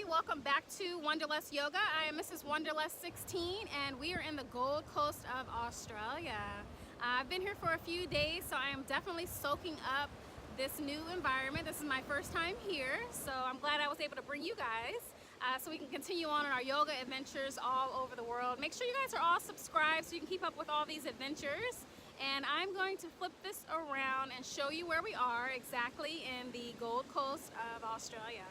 Welcome back to Wanderlust Yoga. I am Mrs. Wanderlust 16 and we are in the Gold Coast of Australia. I've been here for a few days, so I am definitely soaking up this new environment. This is my first time here, so I'm glad I was able to bring you guys so we can continue on our yoga adventures all over the world. Make sure you guys are all subscribed so you can keep up with all these adventures. And I'm going to flip this around and show you where we are exactly in the Gold Coast of Australia.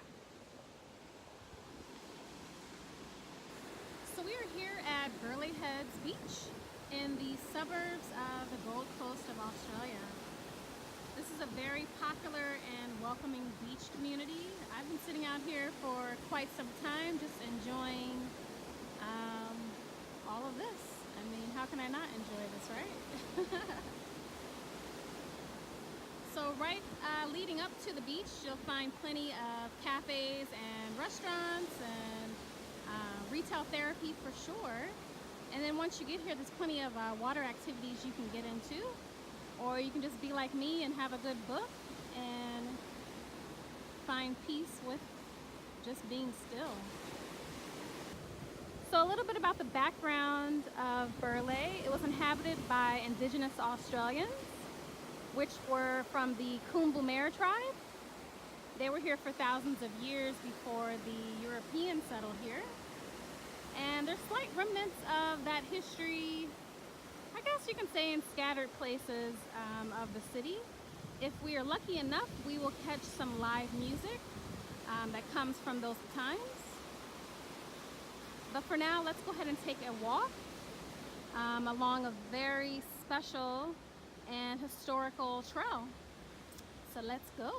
So we are here at Burleigh Head Beach in the suburbs of the Gold Coast of Australia. This is a very popular and welcoming beach community. I've been sitting out here for quite some time just enjoying all of this. I mean, how can I not enjoy this, right? So right leading up to the beach, you'll find plenty of cafes and restaurants and retail therapy for sure. And then once you get here, there's plenty of water activities you can get into, or you can just be like me and have a good book and find peace with just being still. So a little bit about the background of Burleigh. It was inhabited by indigenous Australians, which were from the Tallebudgera tribe. They were here for thousands of years before the Europeans settled here. And there's slight remnants of that history, I guess you can say, in scattered places of the city. If we are lucky enough, we will catch some live music that comes from those times. But for now, let's go ahead and take a walk along a very special and historical trail. So let's go.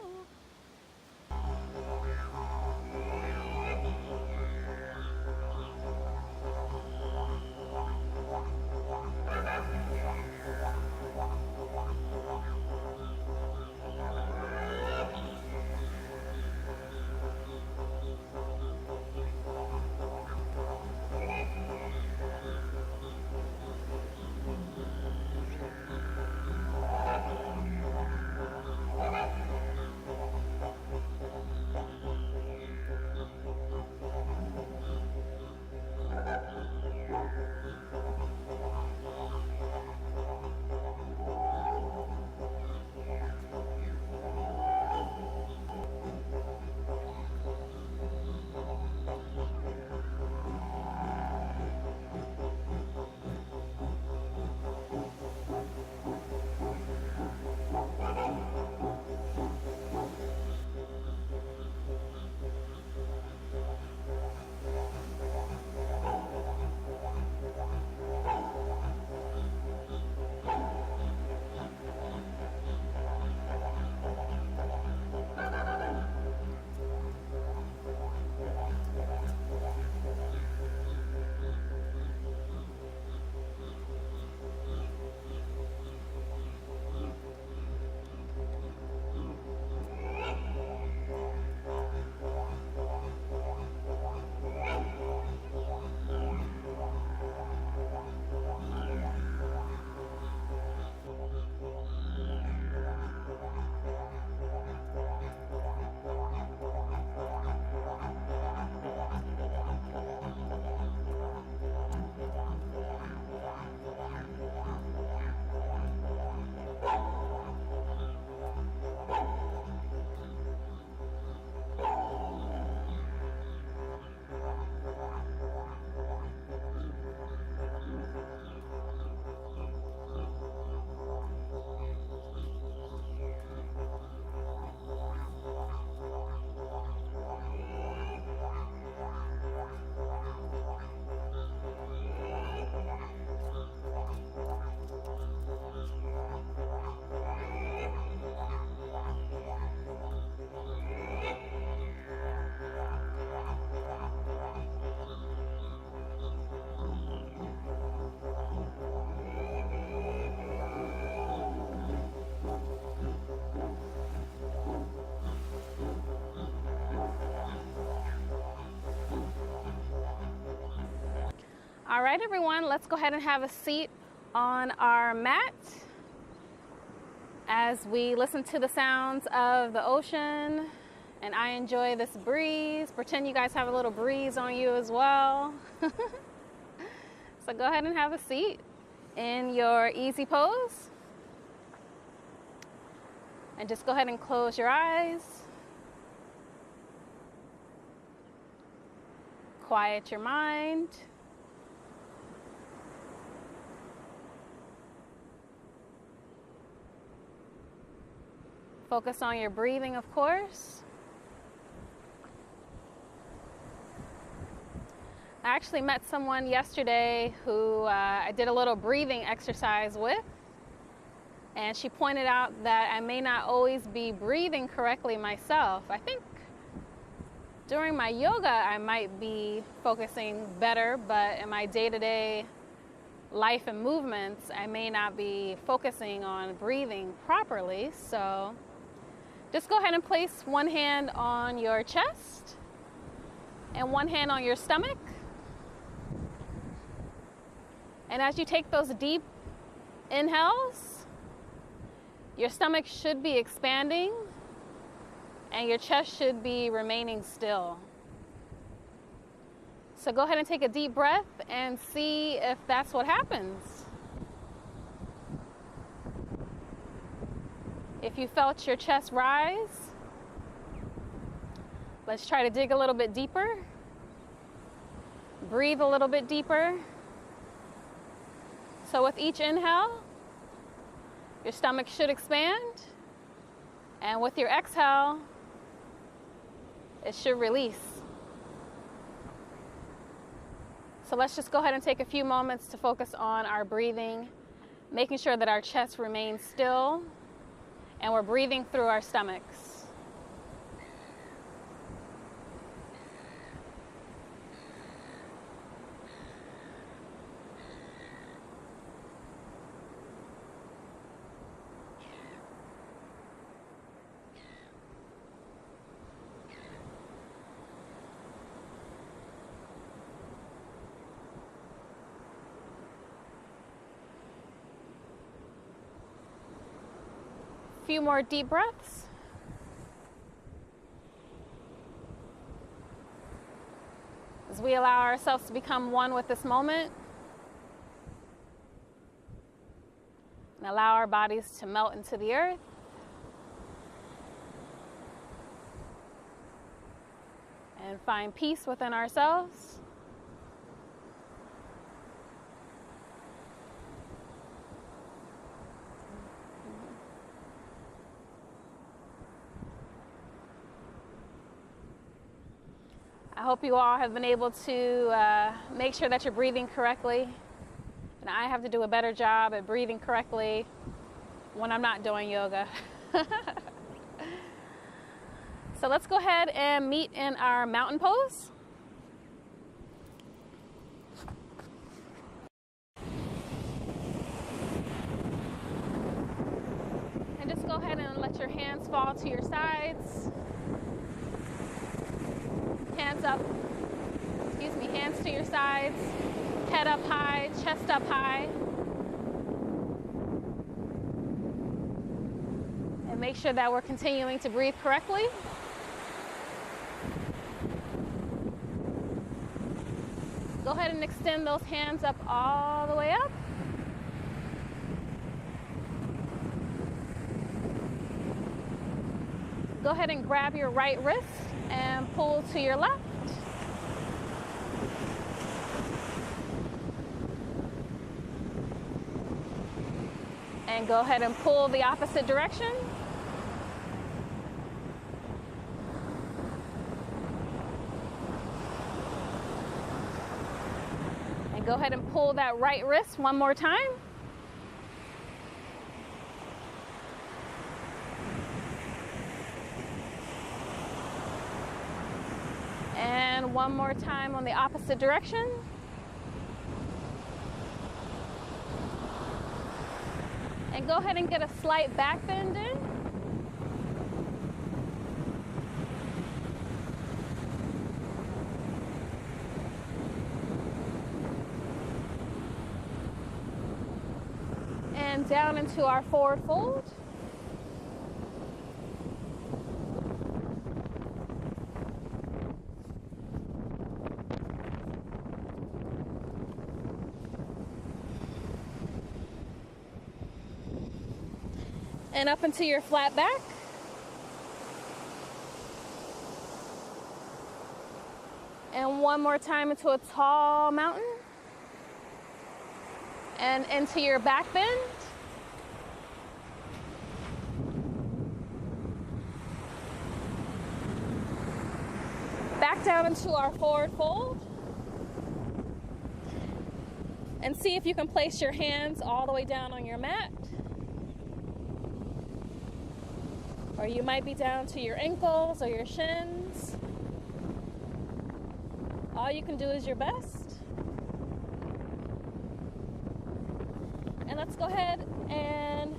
All right, everyone, let's go ahead and have a seat on our mat as we listen to the sounds of the ocean and I enjoy this breeze. Pretend you guys have a little breeze on you as well. So go ahead and have a seat in your easy pose. And just go ahead and close your eyes. Quiet your mind. Focus on your breathing, of course. I actually met someone yesterday who I did a little breathing exercise with, and she pointed out that I may not always be breathing correctly myself. I think during my yoga I might be focusing better, but in my day-to-day life and movements I may not be focusing on breathing properly. So just go ahead and place one hand on your chest and one hand on your stomach. And as you take those deep inhales, your stomach should be expanding and your chest should be remaining still. So go ahead and take a deep breath and see if that's what happens. If you felt your chest rise, let's try to dig a little bit deeper. Breathe a little bit deeper. So with each inhale, your stomach should expand. And with your exhale, it should release. So let's just go ahead and take a few moments to focus on our breathing, making sure that our chest remains still and we're breathing through our stomachs. Few more deep breaths. As we allow ourselves to become one with this moment and allow our bodies to melt into the earth. And find peace within ourselves. I hope you all have been able to make sure that you're breathing correctly. And I have to do a better job at breathing correctly when I'm not doing yoga. So let's go ahead and meet in our mountain pose. And just go ahead and let your hands fall to your sides. Hands to your sides, head up high, chest up high. And make sure that we're continuing to breathe correctly. Go ahead and extend those hands up all the way up. Go ahead and grab your right wrist and pull to your left. And go ahead and pull the opposite direction. And go ahead and pull that right wrist one more time. And one more time on the opposite direction. And go ahead and get a slight back bend in. down into our forward fold. And up into your flat back. And one more time into a tall mountain. And into your back bend. Back down into our forward fold. And see if you can place your hands all the way down on your mat. Or you might be down to your ankles or your shins. All you can do is your best. And let's go ahead and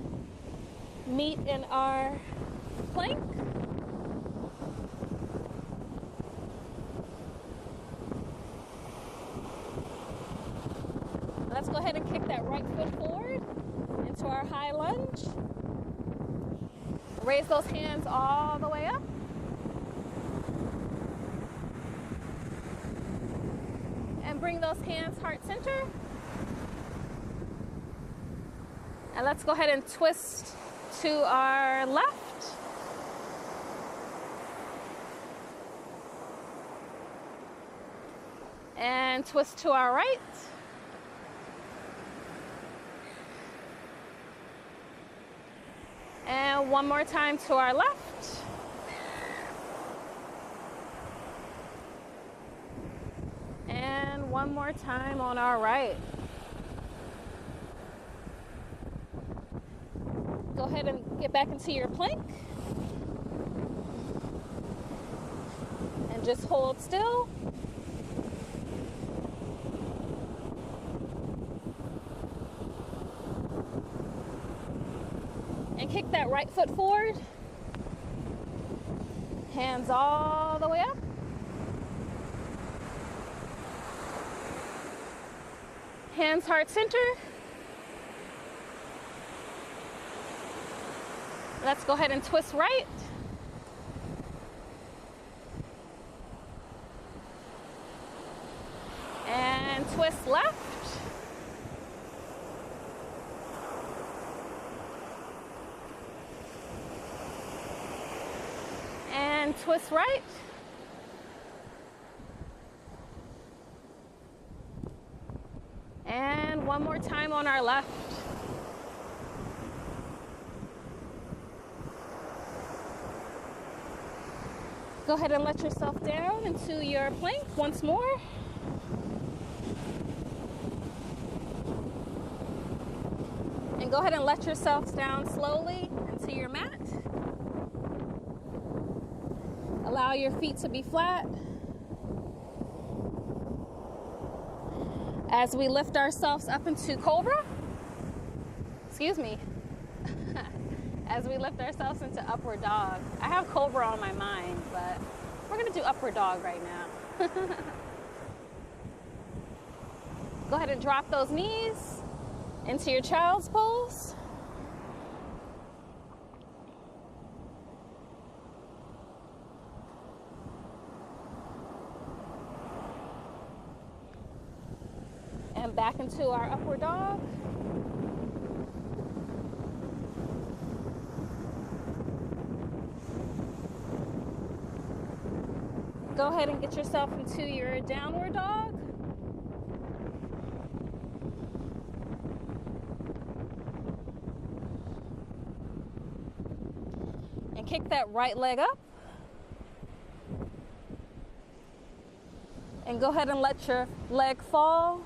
meet in our plank. Let's go ahead and kick that right foot forward into our high lunge. Raise those hands all the way up. And bring those hands heart center. And let's go ahead and twist to our left. And twist to our right. And one more time to our left. And one more time on our right. Go ahead and get back into your plank. And just hold still. And kick that right foot forward. Hands all the way up. Hands heart center. Let's go ahead and twist right. And twist left. And twist right. And one more time on our left. Go ahead and let yourself down into your plank once more. And go ahead and let yourself down slowly into your mat. Allow your feet to be flat. As we lift ourselves up into Cobra. Excuse me. As we lift ourselves into Upward Dog. I have Cobra on my mind, but we're going to do Upward Dog right now. Go ahead and drop those knees into your child's pose. And back into our Upward Dog. Go ahead and get yourself into your Downward Dog. And kick that right leg up. And go ahead and let your leg fall.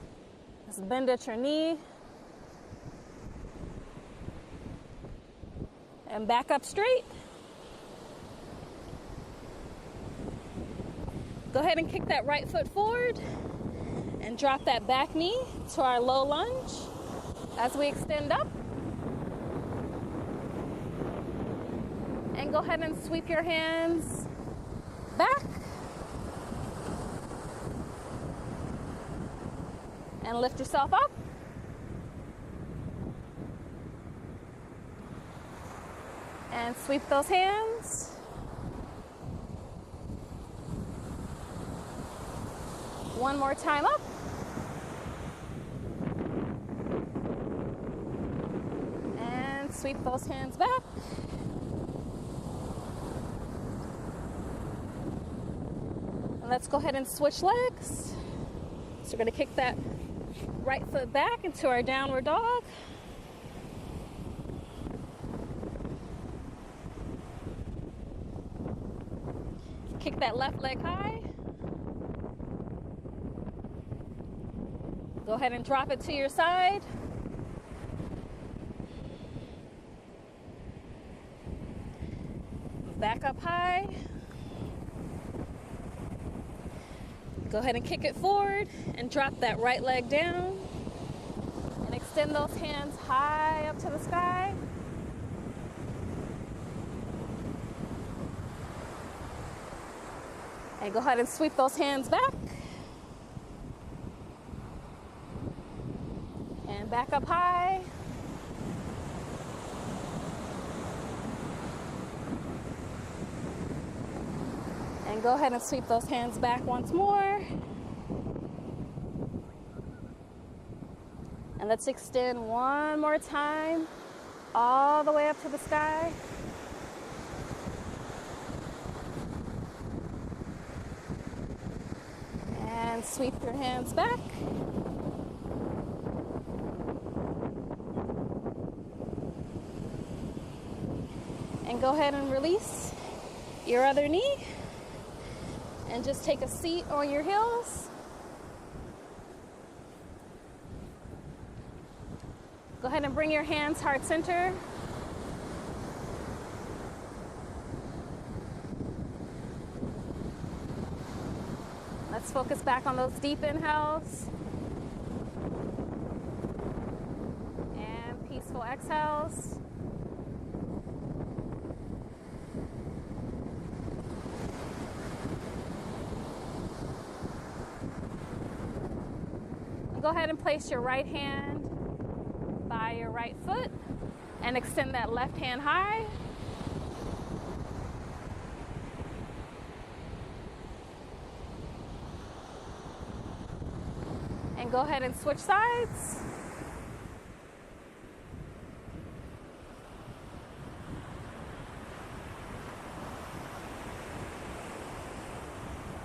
Just bend at your knee. And back up straight. Go ahead and kick that right foot forward and drop that back knee to our low lunge as we extend up. And go ahead and sweep your hands back. And lift yourself up. Sweep those hands. One more time up. And sweep those hands back. And let's go ahead and switch legs. So we're going to kick that right foot back into our downward dog. Kick that left leg high. Go ahead and drop it to your side. Back up high. Go ahead and kick it forward and drop that right leg down. And extend those hands high up to the sky. And go ahead and sweep those hands back. And back up high. And go ahead and sweep those hands back once more. And let's extend one more time, all the way up to the sky. And sweep your hands back. And go ahead and release your other knee. And just take a seat on your heels. Go ahead and bring your hands heart center. Let's focus back on those deep inhales and peaceful exhales. Go ahead and place your right hand by your right foot and extend that left hand high. And go ahead and switch sides.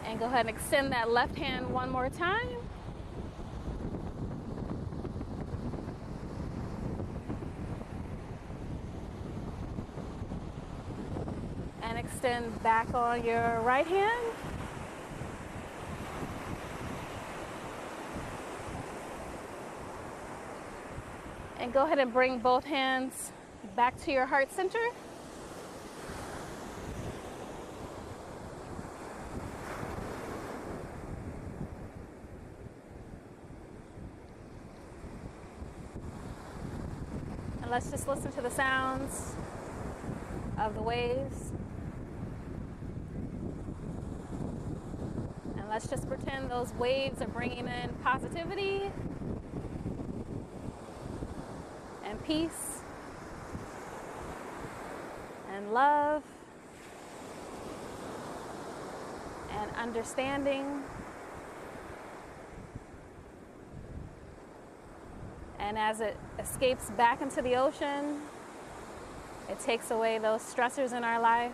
And go ahead and extend that left hand one more time. And extend back on your right hand. And go ahead and bring both hands back to your heart center. And let's just listen to the sounds of the waves. And let's just pretend those waves are bringing in positivity and peace and love and understanding. And as it escapes back into the ocean, it takes away those stressors in our life,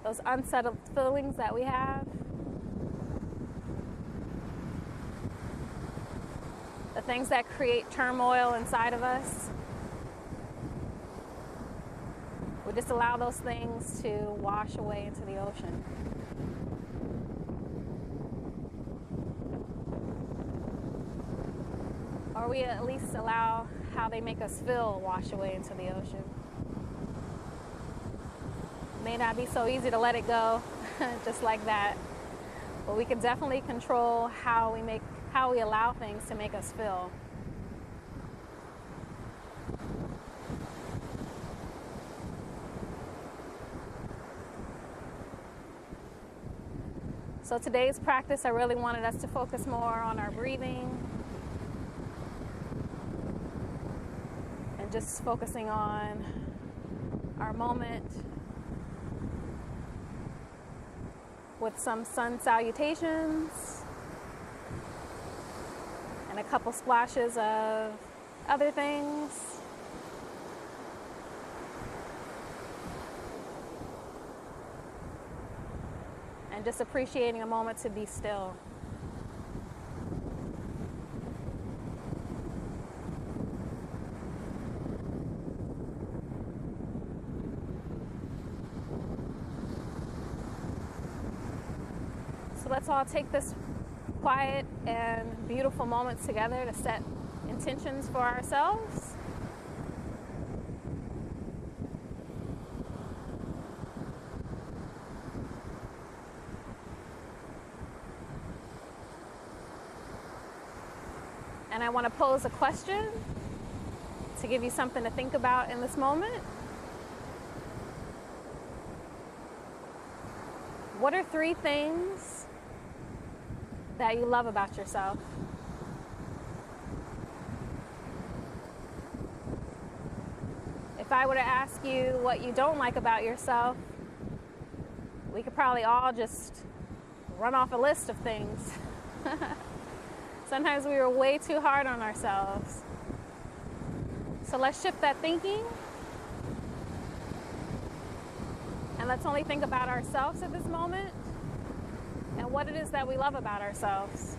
those unsettled feelings that we have, the things that create turmoil inside of us. We just allow those things to wash away into the ocean. Or we at least allow how they make us feel wash away into the ocean. It may not be so easy to let it go just like that, but we can definitely control how we allow things to make us feel. So today's practice, I really wanted us to focus more on our breathing and And just focusing on our moment with some sun salutations and a couple splashes of other things. And just appreciating a moment to be still. So let's all take this quiet and beautiful moment together to set intentions for ourselves. And I want to pose a question to give you something to think about in this moment. What are 3 things that you love about yourself? If I were to ask you what you don't like about yourself, we could probably all just run off a list of things. Sometimes we are way too hard on ourselves. So let's shift that thinking. And let's only think about ourselves at this moment and what it is that we love about ourselves.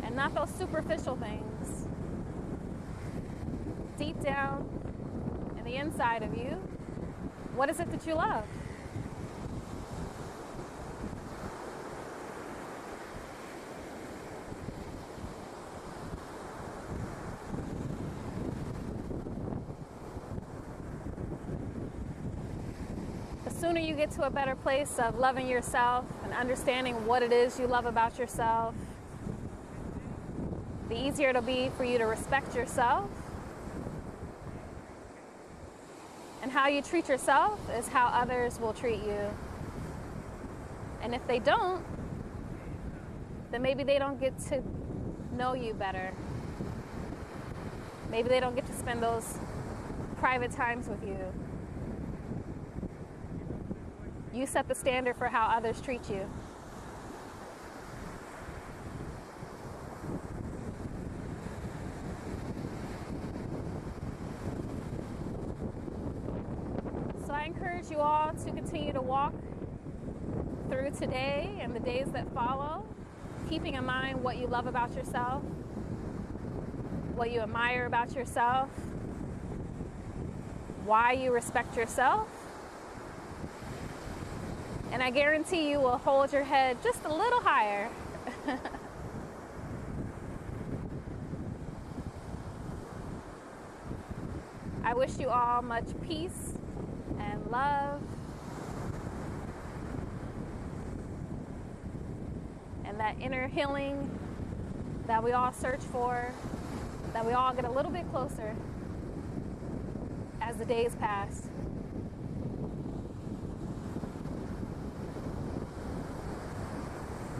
And not those superficial things. Deep down in the inside of you, what is it that you love? The sooner you get to a better place of loving yourself and understanding what it is you love about yourself, the easier it'll be for you to respect yourself. And how you treat yourself is how others will treat you. And if they don't, then maybe they don't get to know you better. Maybe they don't get to spend those private times with you. You set the standard for how others treat you. So I encourage you all to continue to walk through today and the days that follow, keeping in mind what you love about yourself, what you admire about yourself, why you respect yourself. And I guarantee you will hold your head just a little higher. I wish you all much peace and love. And that inner healing that we all search for, that we all get a little bit closer as the days pass.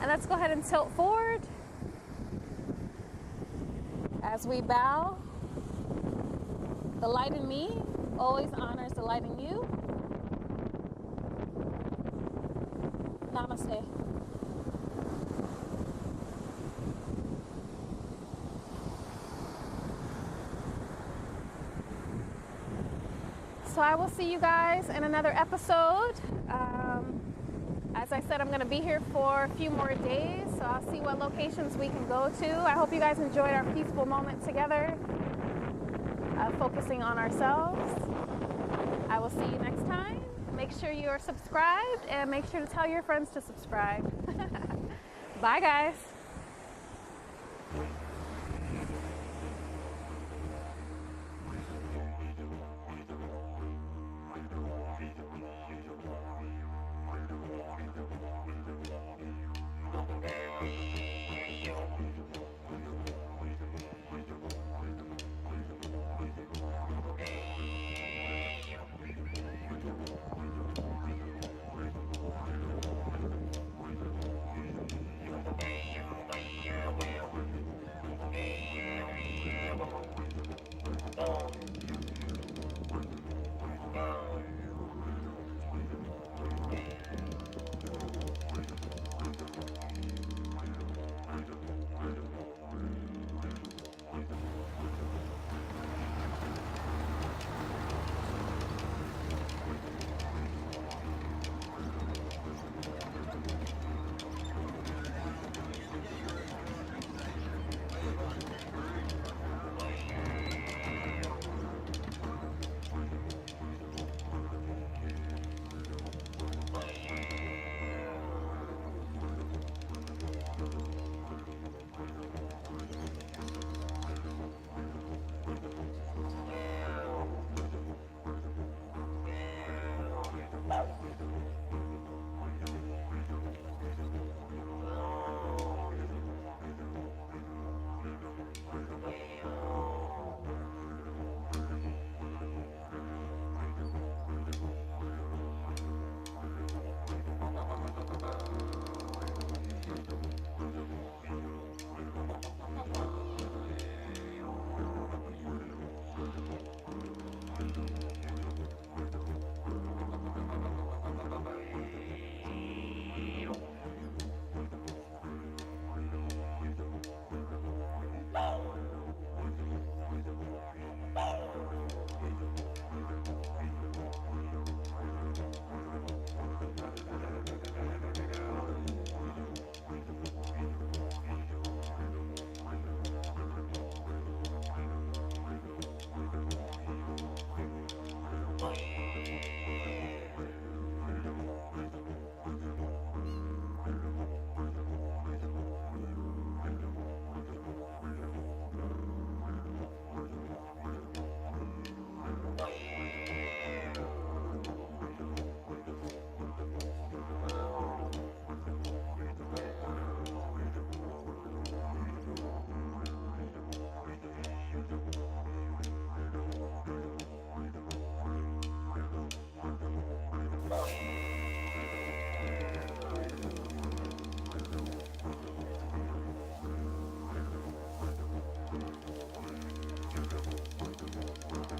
And let's go ahead and tilt forward as we bow. The light in me always honors the light in you. Namaste. So I will see you guys in another episode. As I said, I'm going to be here for a few more days, so I'll see what locations we can go to. I hope you guys enjoyed our peaceful moment together, focusing on ourselves. I will see you next time. Make sure you are subscribed and make sure to tell your friends to subscribe. Bye, guys.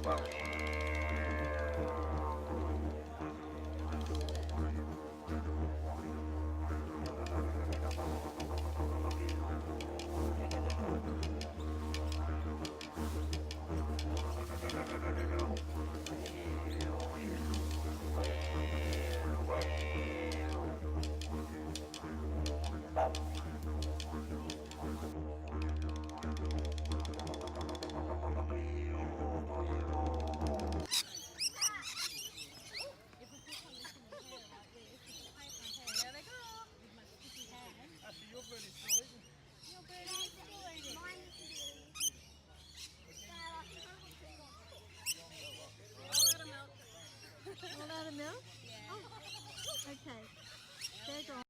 All out of milk? Oh, okay. They're gone.